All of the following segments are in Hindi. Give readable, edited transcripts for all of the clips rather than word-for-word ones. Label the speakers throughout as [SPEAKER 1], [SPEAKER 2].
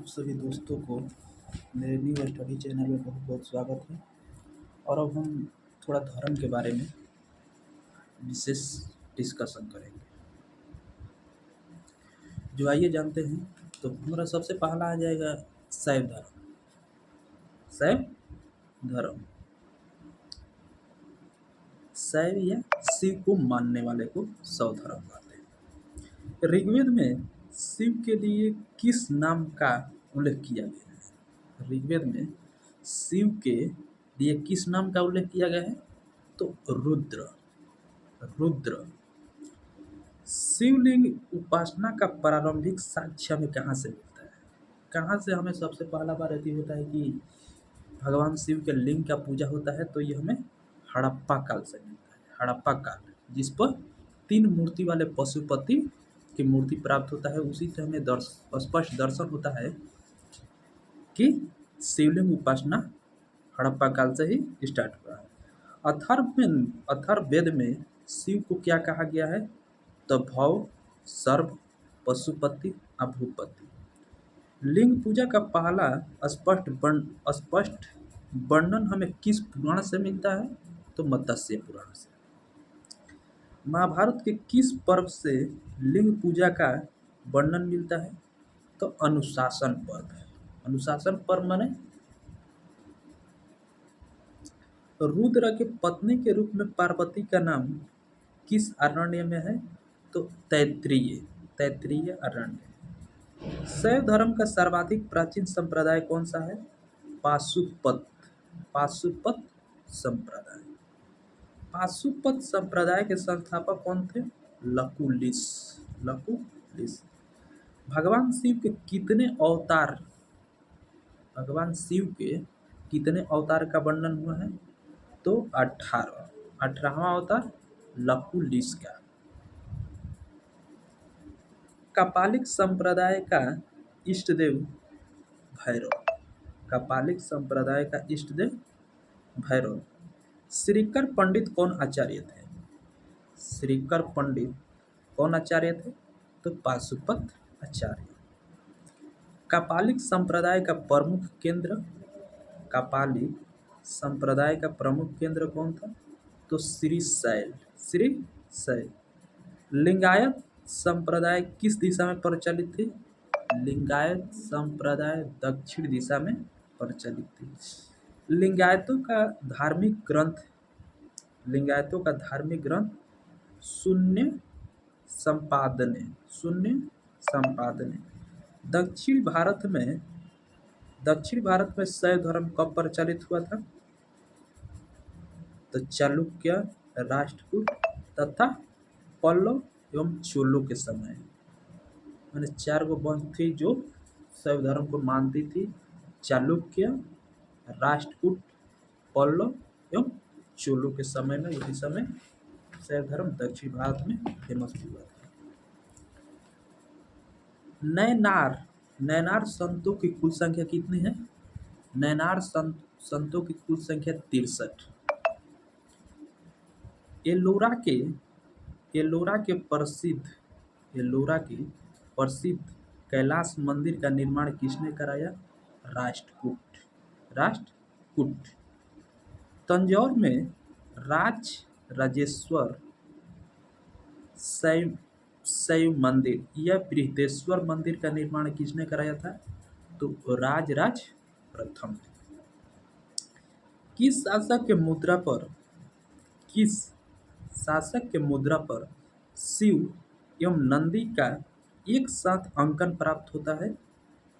[SPEAKER 1] आप सभी दोस्तों को मेरे न्यू स्टडी चैनल में बहुत बहुत स्वागत है। और अब हम थोड़ा धर्म के बारे में विशेष डिस्कशन करेंगे। जो आइए जानते हैं। तो हमारा सबसे पहला आ जाएगा शैव धर्म। शैव धर्म शैव या शिव को मानने वाले को शैव धर्म कहते हैं। ऋग्वेद में शिव के लिए किस नाम का उल्लेख किया गया है? ऋग्वेद में शिव के लिए किस नाम का उल्लेख किया गया है? तो रुद्र। रुद्र। शिवलिंग उपासना का प्रारंभिक साक्ष्य हमें कहाँ से मिलता है? कहाँ से हमें सबसे पहला बार यदि होता है कि भगवान शिव के लिंग का पूजा होता है, तो ये हमें हड़प्पा काल से मिलता है। हड़प्पा काल, जिस पर 3 मूर्ति वाले पशुपति की मूर्ति प्राप्त होता है, उसी से हमें स्पष्ट दर्शन होता है कि शिवलिंग उपासना हड़प्पा काल से ही स्टार्ट हुआ है। अथर्ववेद में शिव को क्या कहा गया है? तो भव, सर्व, पशुपति, अभूपति। लिंग पूजा का पहला स्पष्ट वर्णन हमें किस पुराण से मिलता है? तो मत्स्य पुराण से। महाभारत के किस पर्व से लिंग पूजा का वर्णन मिलता है? तो अनुशासन पर्व। अनुशासन पर्व माने रुद्र के पत्नी के रूप में पार्वती का नाम किस अरण्य में है? तो तैत्तिरीय अरण्य। शैव धर्म का सर्वाधिक प्राचीन संप्रदाय कौन सा है? पाशुपत संप्रदाय। पाशुपत संप्रदाय के संस्थापक कौन थे? लकुलिश। भगवान शिव के कितने अवतार का वर्णन हुआ है? तो 18वां अवतार लकुलिश का। कापालिक संप्रदाय का इष्टदेव भैरव। कापालिक संप्रदाय का इष्टदेव भैरव। श्रीकर पंडित कौन आचार्य थे? श्रीकर पंडित कौन आचार्य थे? तो पाशुपत आचार्य। कापालिक संप्रदाय का प्रमुख केंद्र कौन था? तो श्रीशैल। लिंगायत संप्रदाय किस दिशा में प्रचलित थी? लिंगायत संप्रदाय दक्षिण दिशा में प्रचलित थी। लिंगायतों का धार्मिक ग्रंथ शून्य संपादने। दक्षिण भारत में शैव धर्म कब प्रचलित हुआ था? तो चालुक्य, राष्ट्रकूट तथा पल्लव एवं चोलों के समय। मैंने 4 गो वंश थी जो शैव धर्म को मानती थी: चालुक्य, राष्ट्रकूट, पल्लव एवं चोलों के समय में। उसी समय शैव धर्म दक्षिण भारत में फेमस हुआ था। नैनार संतों की कुल संख्या कितनी है? नैनार संतों की कुल संख्या 63। एलोरा के प्रसिद्ध कैलाश मंदिर का निर्माण किसने कराया? राष्ट्रकूट। तंजौर में राजेश्वर शैव मंदिर या बृहदेश्वर मंदिर का निर्माण किसने कराया था? तो राजराज प्रथम। किस शासक के मुद्रा पर शिव एवं नंदी का एक साथ अंकन प्राप्त होता है?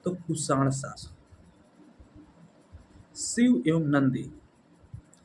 [SPEAKER 1] तो कुषाण शासक। शिव एवं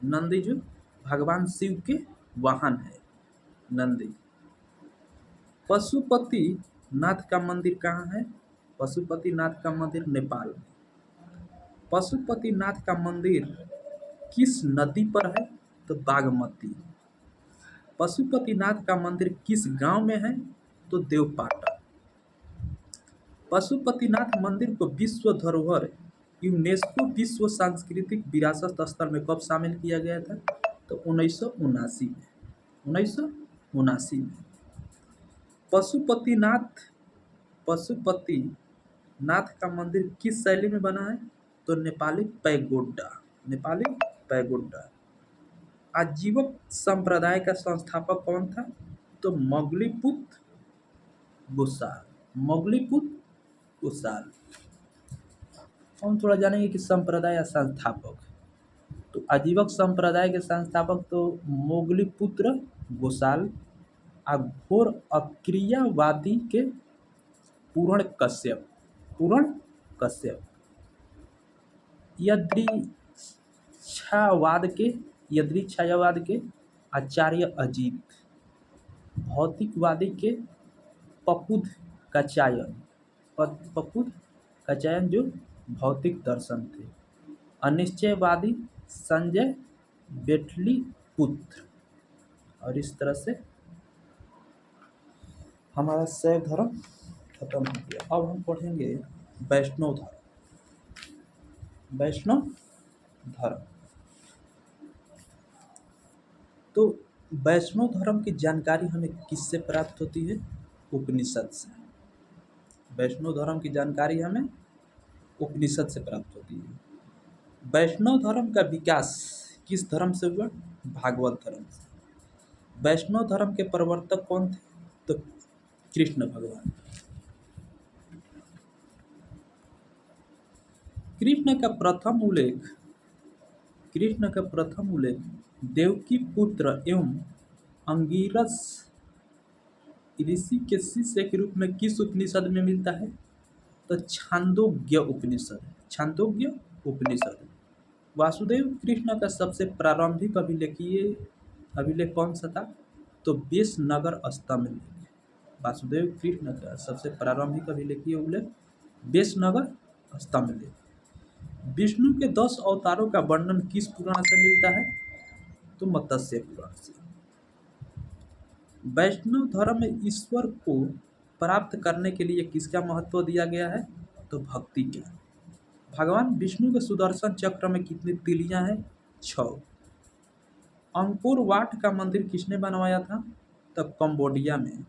[SPEAKER 1] नंदी जो भगवान शिव के वाहन है, नंदी। पशुपति नाथ का मंदिर कहाँ है? पशुपति नाथ का मंदिर नेपाल में। पशुपति नाथ का मंदिर किस नदी पर है? तो बागमती। पशुपति नाथ का मंदिर किस गांव में है? तो देवपाटन। पशुपतिनाथ मंदिर को विश्व धरोहर यूनेस्को विश्व सांस्कृतिक विरासत स्थल में कब शामिल किया गया था? तो 1979 में। पशुपति नाथ का मंदिर किस शैली में बना है? तो नेपाली पैगोडा। नेपाली पैगोडा। आजीवक संप्रदाय का संस्थापक कौन था? तो मोगलीपुत गुसाल। मोगलीपुत गुसाल। हम थोड़ा जानेंगे कि संप्रदाय या संस्थापक। तो आजीवक संप्रदाय के संस्थापक तो मोगलीपुत्र गोसाल। घोर अक्रियावादी के पूर्ण कश्यप। पूर्ण कश्यप। यदृच्छावाद के यदृच्छावाद के आचार्य अजीत। भौतिकवादी के पकुद कात्यायन। पकुद कात्यायन जो भौतिक दर्शन थे। अनिश्चयवादी संजय बेटली पुत्र। और इस तरह से हमारा शैव धर्म खत्म हो गया। अब हम पढ़ेंगे वैष्णव धर्म। वैष्णव धर्म। तो वैष्णव धर्म की जानकारी हमें किससे प्राप्त होती है? उपनिषद से। वैष्णव धर्म की जानकारी हमें उपनिषद से प्राप्त होती है। वैष्णव धर्म का विकास किस धर्म से हुआ? भागवत धर्म से। वैष्णव धर्म के प्रवर्तक कौन थे? तो कृष्ण भगवान। कृष्ण का प्रथम उल्लेख देवकी पुत्र एवं अंगिरस ऋषि के शिष्य के रूप में किस उपनिषद में मिलता है? तो छांदोग्य उपनिषद। छांदोग्य उपनिषद। वासुदेव कृष्ण का सबसे प्रारंभिक अभिलेख कौन सा था? तो वेशनगर स्तंभ। वासुदेव कृष्ण का सबसे प्रारंभिक अभिलेखीय उल्लेख वेशनगर स्तंभ। विष्णु के 10 अवतारों का वर्णन किस पुराण से मिलता है? तो मत्स्य पुराण से। वैष्णव धर्म में ईश्वर को प्राप्त करने के लिए किसका महत्व दिया गया है? तो भक्ति का। भगवान विष्णु के सुदर्शन चक्र में कितनी तिलियां हैं? 6। अंकोर वाट का मंदिर किसने बनवाया था? तो कंबोडिया में,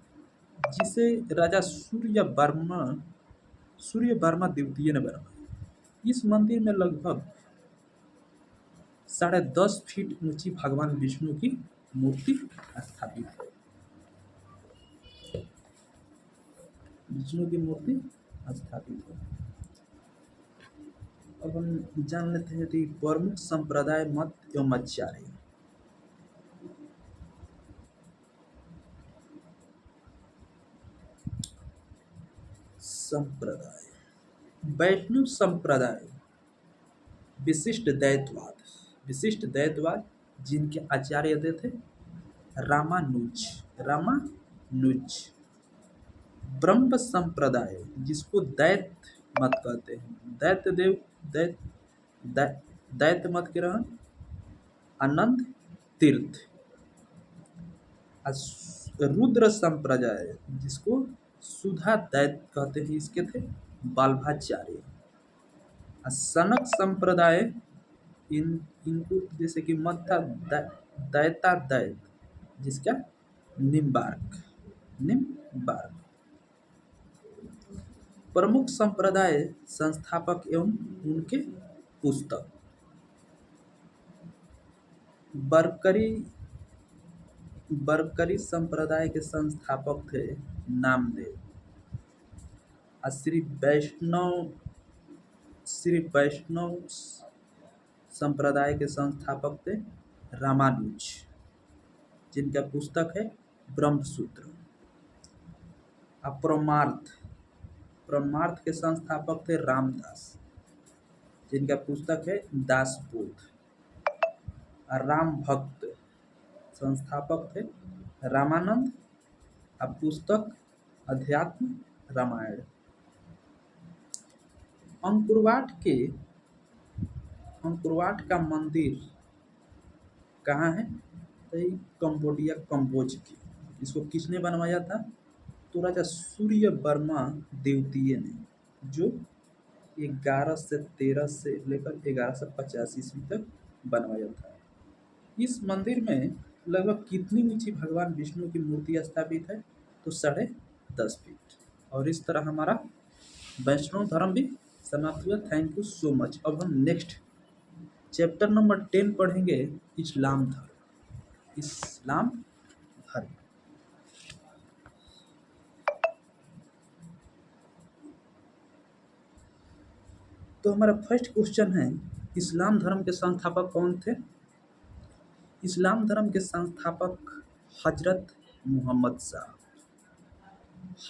[SPEAKER 1] जिसे राजा सूर्य वर्मा द्वितीय ने बनवाया। इस मंदिर में लगभग 10.5 फीट ऊंची भगवान विष्णु की मूर्ति स्थापित है। विष्णु की मूर्ति स्थापित है। अब हम जान लेते हैं कि प्रमुख संप्रदाय मत एवं आचार्य। संप्रदाय। वैष्णव संप्रदाय विशिष्ट दैतवाद जिनके आचार्य थे रामानुज। ब्रह्म संप्रदाय जिसको दैत मत कहते हैं। दैत मत के रहन आनंद तीर्थ। रुद्र संप्रदाय जिसको सुधा दैत कहते हैं, इसके थे बाल्भाचार्य। सनक संप्रदाय इनको जैसे कि मत था दैत जिसका निम्बार्क। प्रमुख संप्रदाय संस्थापक एवं उनके पुस्तक। बरकरी संप्रदाय के संस्थापक थे नामदेव। श्री वैष्णव संप्रदाय के संस्थापक थे रामानुज, जिनका पुस्तक है ब्रह्मसूत्र। परमार्थ के संस्थापक थे रामदास, जिनका पुस्तक है दासबोध। राम भक्त संस्थापक थे रामानंद, पुस्तक अध्यात्म रामायण। अंकुरवाट का मंदिर कहाँ है? तो ये कंबोडिया कंबोज की। इसको किसने बनवाया था? तो राजा सूर्य वर्मा द्वितीय ने, जो 1113 से लेकर 1150 ईस्वी तक बनवाया था। इस मंदिर में लगभग कितनी ऊंची भगवान विष्णु की मूर्ति स्थापित है? तो 10.5 फीट। और इस तरह हमारा वैष्णव धर्म भी समाप्त हुआ। Thank you so much. अब हम नेक्स्ट चैप्टर नंबर 10 पढ़ेंगे, इस्लाम धर्म। इस्लाम धर्म। तो हमारा फर्स्ट क्वेश्चन है, इस्लाम धर्म के संस्थापक कौन थे? इस्लाम धर्म के संस्थापक हजरत मोहम्मद साहब।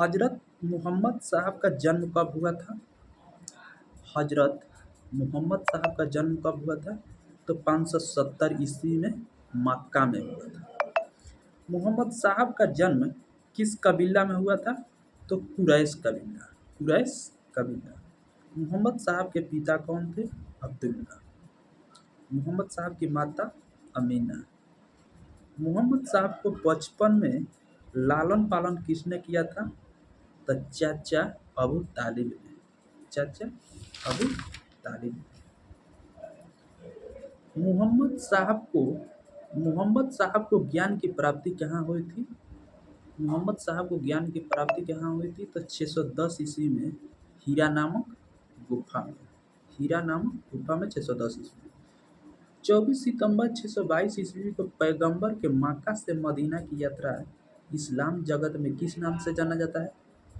[SPEAKER 1] हजरत मोहम्मद साहब का जन्म कब हुआ था? हजरत मोहम्मद साहब का जन्म कब हुआ था? तो 570 ईस्वी में मक्का में हुआ था। मोहम्मद साहब का जन्म किस कबीला में हुआ था? तो कुरैश कबीला। कुरैश कबीला। मोहम्मद साहब के पिता कौन थे? अब्दुल्ला। मोहम्मद साहब की माता अमीना। मोहम्मद साहब को बचपन में लालन पालन किसने किया था? तो चाचा अबू तालिब ने। चाचा अबू तालिब। मोहम्मद साहब को ज्ञान की प्राप्ति कहाँ हुई थी? मोहम्मद साहब को ज्ञान की प्राप्ति कहाँ हुई थी? तो 610 ईस्वी में हीरा नामक गुफा में। हीरा नामक गुफा में 610 ईस्वी में। 24 सितंबर 622 ईस्वी को पैगंबर के मक्का से मदीना की यात्रा इस्लाम जगत में किस नाम से जाना जाता है?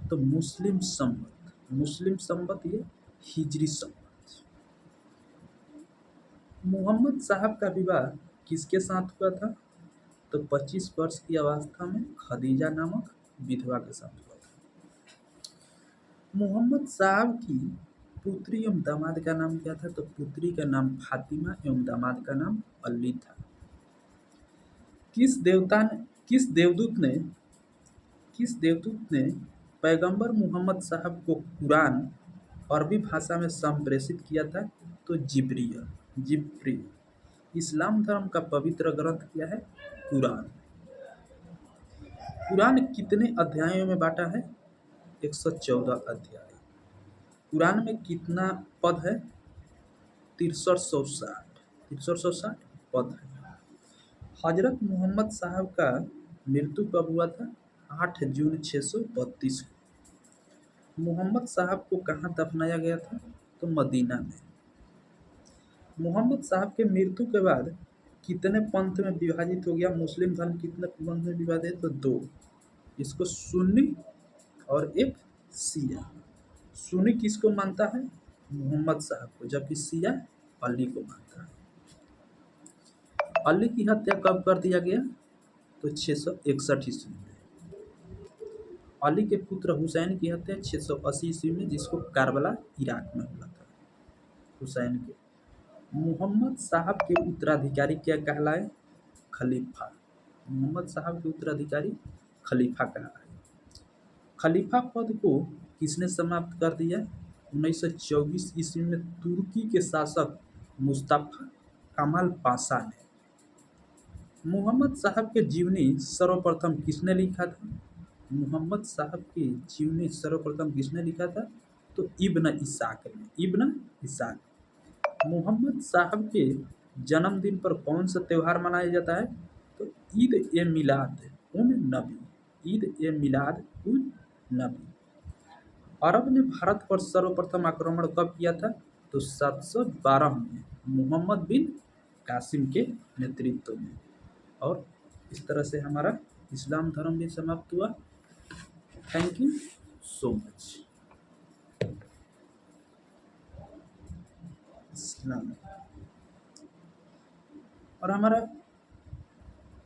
[SPEAKER 1] तो मुस्लिम संवत। मुस्लिम संवत, ये हिजरी संवत। मोहम्मद साहब का विवाह किसके साथ हुआ था? तो 25 वर्ष की अवस्था में खदीजा नामक विधवा के साथ हुआ था। मोहम्मद साहब की पुत्री एवं दामाद का नाम क्या था? तो पुत्री का नाम फातिमा एवं दामाद का नाम अली था। किस देवदूत ने पैगंबर मोहम्मद साहब को कुरान अरबी भाषा में संप्रेषित किया था? तो जिब्रील। इस्लाम धर्म का पवित्र ग्रंथ क्या है? कुरान। कुरान कितने अध्यायों में बांटा है? 114 अध्याय। कुरान में कितना पद है? 6360 पद है। हजरत मोहम्मद साहब का मृत्यु कब हुआ था? 8 जून 632 को। मोहम्मद साहब को कहाँ दफनाया गया था? तो मदीना में। मोहम्मद साहब के मृत्यु के बाद कितने पंथ में विभाजित हो गया मुस्लिम धर्म? कितने पंथ में विभाजित है? तो 2। इसको सुन्नी और एक शिया। सुन्नी किसको मानता है? मोहम्मद साहब को, जबकि शिया अली को मानता है। अली की हत्या कब कर दिया गया? तो 661 ईस्वी में। अली के पुत्र हुसैन की हत्या 680 ईस्वी में, जिसको कारबला इराक में हुआ था। हुसैन के। मोहम्मद साहब के उत्तराधिकारी क्या कहलाए? खलीफा। मोहम्मद साहब के उत्तराधिकारी खलीफा कहलाए। खलीफा पद को किसने समाप्त कर दिया? 1924 ईस्वी में तुर्की के शासक मुस्तफा कमाल पाशा ने। मोहम्मद साहब के जीवनी सर्वप्रथम किसने लिखा था? मोहम्मद साहब की जीवनी सर्वप्रथम किसने लिखा था? तो इब्न इसाक ने। इब्न इसाक। मोहम्मद साहब के जन्मदिन पर कौन सा त्यौहार मनाया जाता है? तो ईद ए मिलाद उन नबी। ईद ए मिलाद उन नबी। अरब ने भारत पर सर्वप्रथम आक्रमण कब किया था? तो 712 में मोहम्मद बिन कासिम के नेतृत्व में। और इस तरह से हमारा इस्लाम धर्म भी समाप्त हुआ। Thank you so much. Islam. और हमारा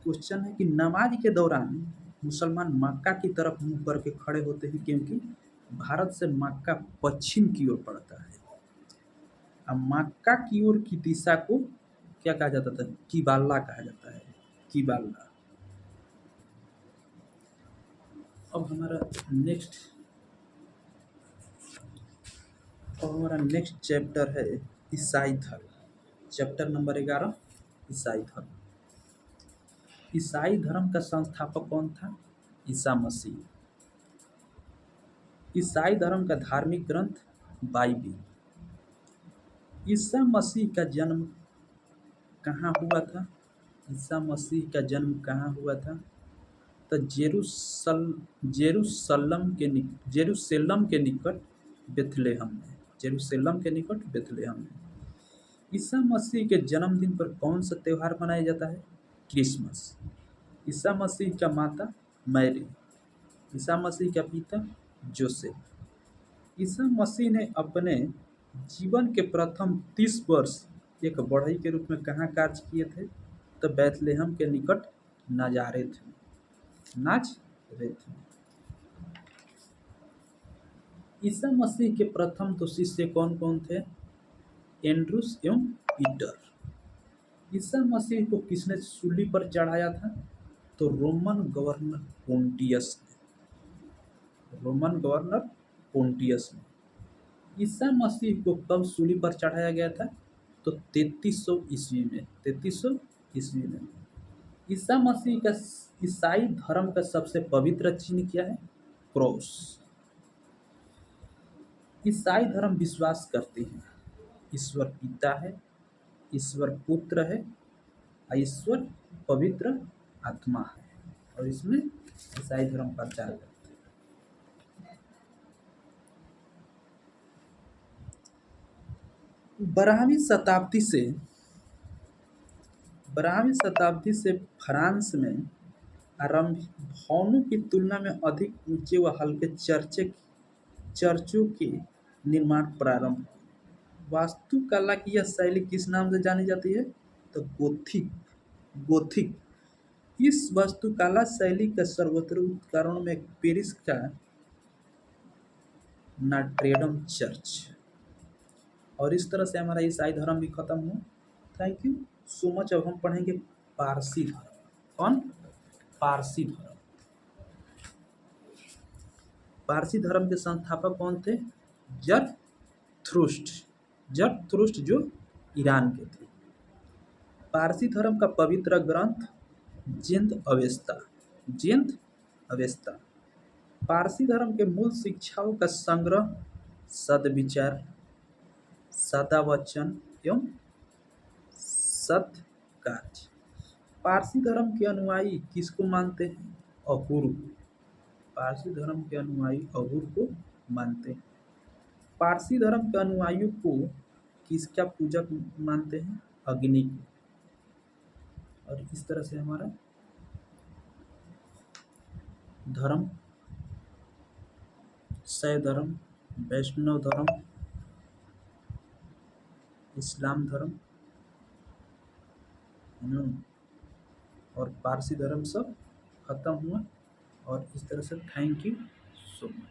[SPEAKER 1] क्वेश्चन है कि नमाज के दौरान मुसलमान मक्का की तरफ मुंह करके खड़े होते हैं, क्योंकि भारत से मक्का पश्चिम की ओर पड़ता है। अब मक्का की ओर की दिशा को क्या कहा जाता था? किबाला कहा जाता है। किबाला। अब हमारा नेक्स्ट चैप्टर है ईसाई धर्म। चैप्टर नंबर 11 ईसाई धर्म। ईसाई धर्म का संस्थापक कौन था? ईसा मसीह। ईसाई धर्म का धार्मिक ग्रंथ बाइबिल। ईसा मसीह का जन्म कहाँ हुआ था? ईसा मसीह का जन्म कहाँ हुआ था? तो जेरूशलम के निकट बेथलेहम में, जेरूशलेम के निकट बेथलेहम में। ईसा मसीह के जन्मदिन पर कौन सा त्यौहार मनाया जाता है? क्रिसमस। ईसा मसीह का माता मैरी। ईसा मसीह का पिता जोसेफ। ईसा मसीह ने अपने जीवन के प्रथम 30 वर्ष एक बढ़ई के रूप में कहाँ कार्य किए थे? तो बैतलहम के निकट नाजारेथ में। नाजरेथ में। ईसा मसीह के प्रथम तो शिष्य कौन कौन थे? एंड्रूस एवं पीटर। ईसा मसीह को किसने सूली पर चढ़ाया था? तो रोमन गवर्नर पोंटियस ने। रोमन गवर्नर पोंटियस ने। ईसा मसीह को कब सूली पर चढ़ाया गया था? तो 3300 ईस्वी में। 3300 ईस्वी में। ईसा मसीह का ईसाई धर्म का सबसे पवित्र चिन्ह क्या है? क्रॉस। ईसाई धर्म विश्वास करते हैं ईश्वर पिता है, ईश्वर पुत्र है, ईश्वर पवित्र आत्मा है, और इसमें ईसाई धर्म प्रचार करते हैं। 12वीं शताब्दी से फ्रांस में आरंभिक भवनों की तुलना में अधिक ऊंचे व हल्के चर्चों के निर्माण प्रारंभ हुए। वास्तुकला की यह शैली किस नाम से जानी जाती है? तो गोथिक। गोथिक। इस वास्तुकला शैली का सर्वोत्तम उदाहरण में पेरिस का नॉट्रे-डेम चर्च। और इस तरह से हमारा ईसाई धर्म भी खत्म हुआ। Thank you so much. अब हम पढ़ेंगे पारसी धर्म। कौन? पारसी धर्म। पारसी धर्म के संस्थापक कौन थे? जरथुस्त्र। जरथुस्त्र जो ईरान के थे। पारसी धर्म का पवित्र ग्रंथ जिंद अवेस्ता। जिंद अवेस्ता। पारसी धर्म के मूल शिक्षाओं का संग्रह सद्विचार, सदावचन एवं सत्कार्य। पारसी धर्म के अनुयायी किसको मानते हैं? अहूर को। पारसी धर्म के अनुयायी अहूर को मानते हैं। पारसी धर्म के अनुयायियों को किसका पूजक मानते हैं? अग्नि को। और इस तरह से हमारा धर्म, शैव धर्म, वैष्णव धर्म, इस्लाम धर्म और पारसी धर्म सब खत्म हुआ। और इस तरह से थैंक यू सो मच।